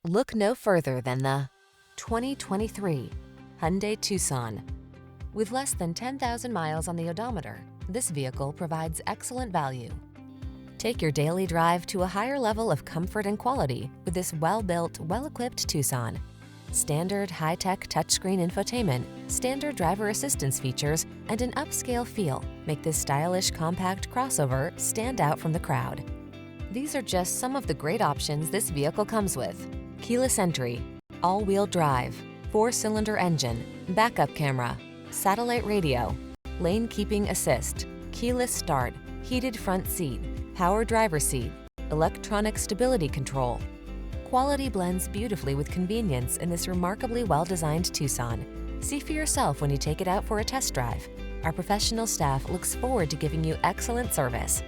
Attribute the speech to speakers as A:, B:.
A: Look no further than the 2023 Hyundai Tucson. With less than 10,000 miles on the odometer, this vehicle provides excellent value. Take your daily drive to a higher level of comfort and quality with this well-built, well-equipped Tucson. Standard high-tech touchscreen infotainment, standard driver assistance features, and an upscale feel make this stylish compact crossover stand out from the crowd. These are just some of the great options this vehicle comes with: keyless entry, all-wheel drive, 4-cylinder engine, backup camera, satellite radio, lane keeping assist, keyless start, heated front seat, power driver seat, electronic stability control. Quality blends beautifully with convenience in this remarkably well-designed Tucson. See for yourself when you take it out for a test drive. Our professional staff looks forward to giving you excellent service.